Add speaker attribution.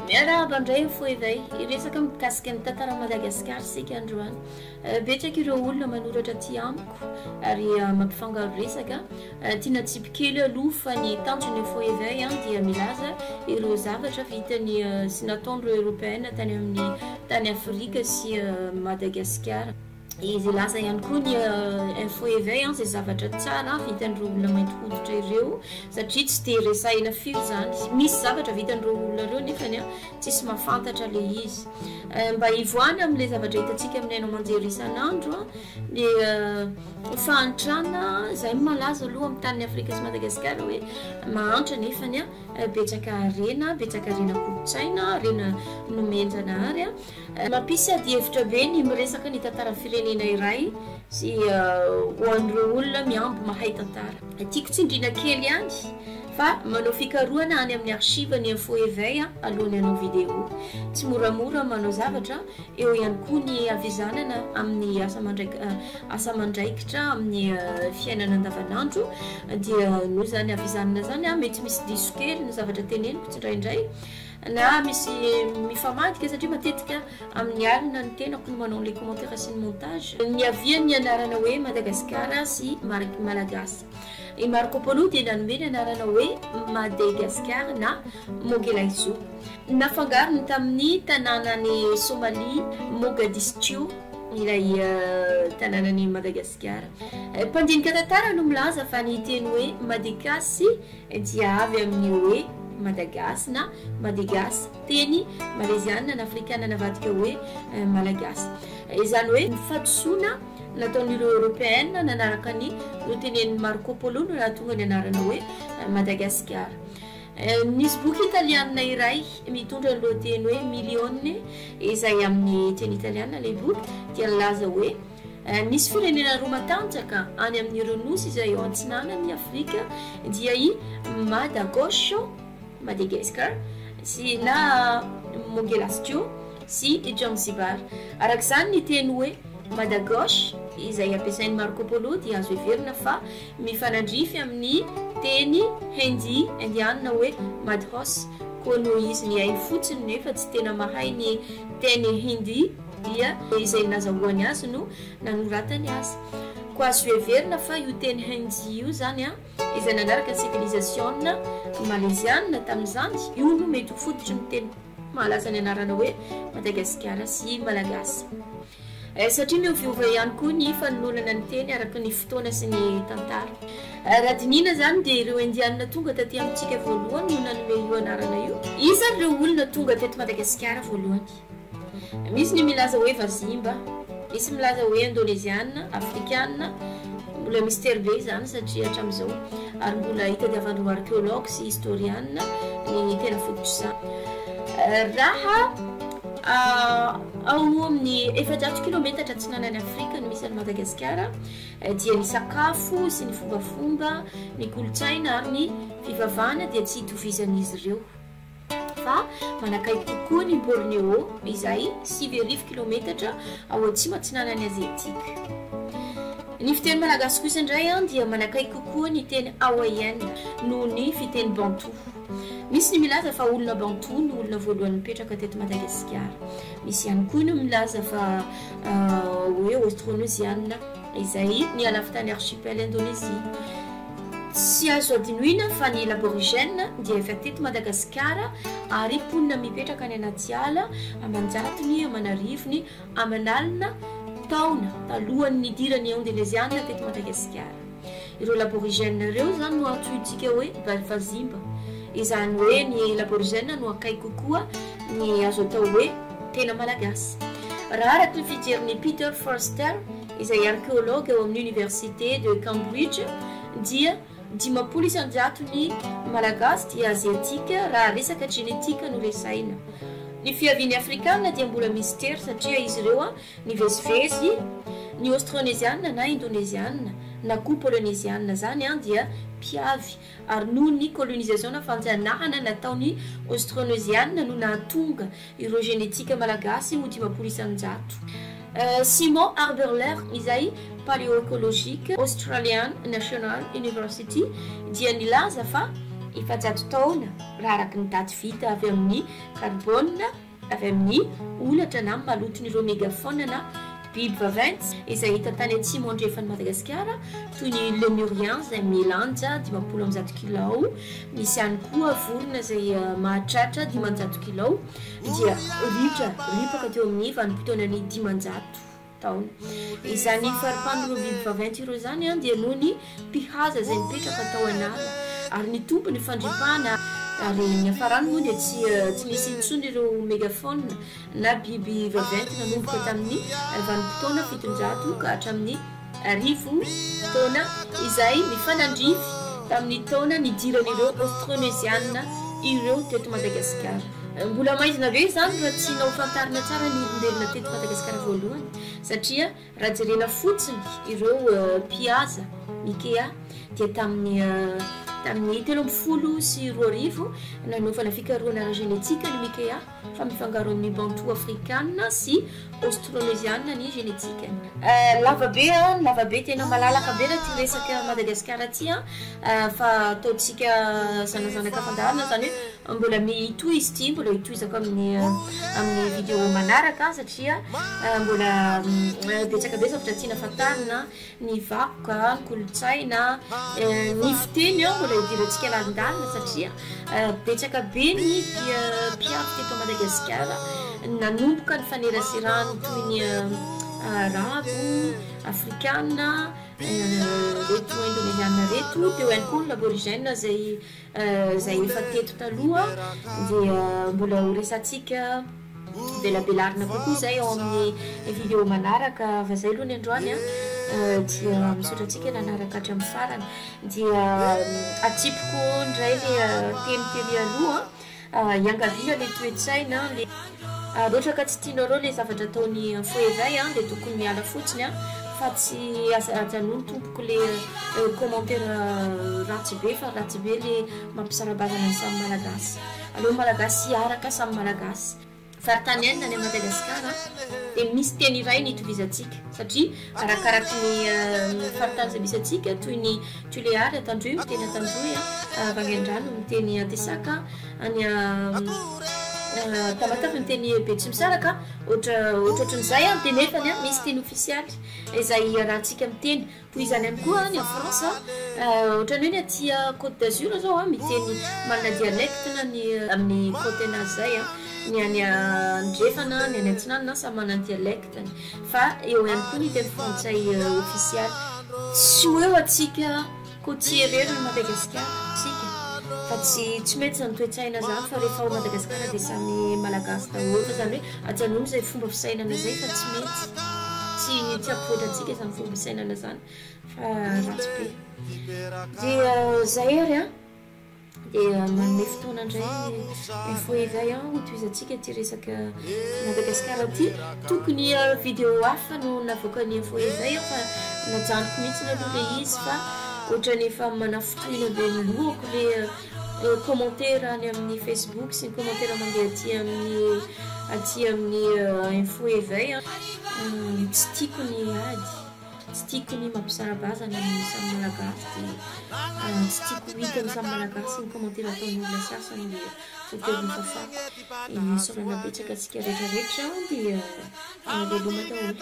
Speaker 1: Miarahaba indray foivay iresaka mikasika ny tantara Madagasikara sika androany betsaka ireo olona manoratra aty amiko ary mampifangaro resaka tiana tsipikely aloha fa ny tanjony foivay dia milaza ireo zavatra vitany sy nataon'ireo européenne tany amin'ny tany Afrika sy Madagasikara. Izy laza ihany koa ny info éveil zay zavatra tsara vitan'ireo olona mainty hoditra ireo satria tsy dia resahina firy zany. Misy zavatra vitan'ireo olona ireo nefany tsisy mahafantatra le izy. Mba hivoana amin'ilay zavatra hitantsika aminay manjery isan'andro dia fahantrana zay malaza aloha amin'ny tany Afrika sy Madagasikara hoe mahantra nefany betsaka arena kolotsaina, arena nomenjana ary mampisy ady hevitra be ny miresaka ny tantara firenena iray sy ho an'ireo olona miamby mahay tantara. Tiako tsindriana kely ihany fa manao fikarohana any amin'ny archive ny info éveil alohan'ny hanao vidéo. Tsy moramora manao zavatra eo ihany koa ny avizanana amin'ny asa mandraikitra amin'ny fiainana andavanandro dia no zany avizanana zany mety misy diso kely ny zavatra teneniko tsindraindray na misy mifamadika satria matetika amin'ny alina ny tenako no manao les commentaires sy ny montage. Ny avian'ny anarana hoe Madagasikara sy Malagasy. I Marco Polo dia nanome ny anarana hoe Madagasikara na Mogadiscio. Nafangarony tamin'ny tanànany Somalia Mogadiscio ilay tanànany Madagasikara. Mpandinika tantara no milaza fa ny teny hoe Madagasy dia avy amin'ny hoe Madagasy na Madagasy, teny malaisiana na afrikana navadika hoe Malagasy. Izany hoe mifadosoana nataon'ireo européenne nanaraka ny lotenen'ny Marco Polo no nahatonga ny anarana hoe Madagasikara. Nisy boky italiana iray mitondra ny lohateny hoe Milione izay amin'ny teny italiana ilay boky dia nilaza hoe nisy firenena roa matanjaka any amin'ireo nosy izay eo antsinanan'ny Afrika dia i Madagascar sy na Mogadiscio sy Zanzibar. Arak'izany ny teny hoe Madagascar izay ampiasain'ny Marco Polo dia azo heverina fa mifanandrify amin'ny teny Hindi indiana hoe Madhos koa noho izy ny hainy fotsiny nefa tsy tena mahay ny teny Hindi dia izay nazahoany azy no nanoratany azy. Koa azo heverina fa io teny Hindi io zany izay nanaraka civilisation malaisiana tamin'izany io no mety ho fototry ny teny malaza ny anarana hoe Madagasikara sy Malagasy. Satria mioviova ihany koa ny fanolorana ny teny araka ny fotoana sy ny tantara. Raha dinina zany dia ireo indiana tonga taty amintsika voalohany no nanome io anarana io. Iza ireo olona tonga teto Madagasikara voalohany? Misy ny milaza hoe Vazimba, misy milaza hoe Indonésiana, Afrikana, mbola mystère be zany satria hatramin'izao ary mbola hitadiavan'ireo archéologue sy historiana ny tena fototry izany. Raha ao amin'ny 400 kilometatra atsinanan'ny Afrika no misy any Madagasikara dia ny sakafo sy ny fombafomba, ny kolotsaina ary ny fivavahana dia tsy hitovizan'izy ireo. Fa manakaiky kokoa ny Bornéo izay 5 kilometatra ao atsimo atsinanan'ny Aziatika. Ny fiteny Malagasy kosa indray dia manakaiky kokoa ny teny hawaïenne noho ny fiteny Bantou. Misy ny milaza fa olona Bantou no olona voalohany mipetraka teto Madagasikara. Misy ihany koa no milaza fa hoe austronesiana izay ny alafitany archipel Indonésie. Tsy azo adinoina fa ny laborigène dia efa teto Madagasikara ary mponina mipetraka any anaty ala amanjatony, amanarivony, amanalina taona talohan'ny idiran'ny Indonésiana teto Madagasikara. Ireo laborigène ireo zany no antsointsika hoe Vazimba. Izany hoe ny laborigène no akaiky kokoa ny azo atao hoe tena malagasy. Raha araka ny fijeriny Peter Forster izay archéologue eo amin'ny université de Cambridge dia 500 isanjato ny malagasy dia aziatika raha resaka genetika no resaina. Ny fiaviany afrikana dia mbola mystère satria izy ireo nivezivezy ny austronesiana na indonésiana na koa polonesiana zany dia mpiavy ary noho ny colonisation na fanjanahana nataony austronesiana no nahatonga ireo genetika malagasy ho 500 isanjato. Simon Arberler izay paléoécologique Australian National University dia nilaza fa efajato taona raha araky ny daty vita avy amin'ny carbone avy amin'ny olatra na malotonyireo mégafaune na biby vaventy izay hita tany atsimo andrefany Madagasikara toy ny lemurien zay milanja 560 kilao misy ihany koa vorona zay mahatratra 500 kilao dia ripaka teo amin'ny vanim-potoanany 500 taona. Izany faripandro biby vaventy ireo zany dia noho ny mpihaza zay mipetraka tao anala ary ny tompony fandripahana ary ny afarany moa dia tsy misy intsony ireo mégafaune na biby vaventy nanomboka tamin'ny vanim-potoana 700 ka hatramin'ny 1000 taona izay mifanandrify tamin'ny taona nidiran'ireo austronesiana ireo teto Madagasikara. Mbola maizina be zany raha tsy nahofantarina tsara ny olombelona teto Madagasikara voalohany satria raha jerena fotsiny ireo mpihaza Ikea dia tamin'ny 1340 nanaovana fikarohana ara-genetika ny Ikea fa mifangaro amin'ny bantou africaine sy austronesiana ny genetika. Lavabe tena malalaka be raha ty resaka Madagasikara ty fa ataotsika zanazanaka fandaharana zany hoe mbola mitohy izy ty mbola hitohizako amin'ny vidéo manaraka satria mbola betsaka be zavatra tiana fantarina ny vakoka, kolotsaina, ny fiteny mbola hidirantsika landalina satria betsaka be ny mpiafy teto Madagasikara nanomboka ny faneraserany toy ny arabo, africana, reto indonesiana reto teo ihany koa l'aborigène zay efa teto taloha dia mbola ho resatsika belabelarina kokoa zay ao amin'ny vidéo manaraka fa zay aloha ny androany dia misaotratsika nanaraka hatramin'ny farany dia atsipoko ndray le teniteny aloha iangaviana le toe-tsaina le roatra ka tsy tianareo le zavatra ataony foezay dia tokony miala fotsiny fa tsy ajanony tompoko le commentaire ratsy be fa ratsy be le mampisarabazana ny samy malagasy. Aleo malagasy hiaraka samy malagasy faritany any any Madagasikara dia misy teny iray nitovizantsika satria arakaraky ny faritany zay misy atsika toy ny Tuleary Atandroy miteny Atandroy Vangaindrano miteny Antesaka any Tamatavy miteny Betsimisaraka ohatran'izay dia nefany misy teny ofisialy izay rahantsika miteny toy izany ihany koa ny France ohatrany hoe ny aty Côte d'Azur zao miteny manana dialecte na ny amin'ny côté anazy zay ny any Andrefana ny any Antsinanana samy manana dialecteny fa eo ihany koa ny teny frantsay ofisialy tsy hoe atsika côtier rery ny Madagasikara tsika fa tsy mety zany toe-tsaina zany fa rehefa ao Madagasikara dia samy malagasy daholo fa zany hoe ajanony zay fomba fisainana zay fa tsy mety tsy ampivoatrantsika zany fomba fisainana zany fa ratsy be dia zay ary dia manome fotoana indray foezay hotoizantsika ty resaka Madagasikara ty tokony vidéo hafa no navoakany foezay fa najanoko mihitsy aloha le izy fa ohatrany efa manafotoina be milohako le commentaire any amin'ny Facebook sy ny commentaire mandeha aty amin'ny info evay tsy tiako ny ady tsy tiako ny mampisarabazana amin'ny samy malagasy dia tsy tiako hita ny samy malagasy ny commentaire ataon'olona sasany dia foteviny fafako sorana betsaka atsika rehetrarehetra dia leloma daholo.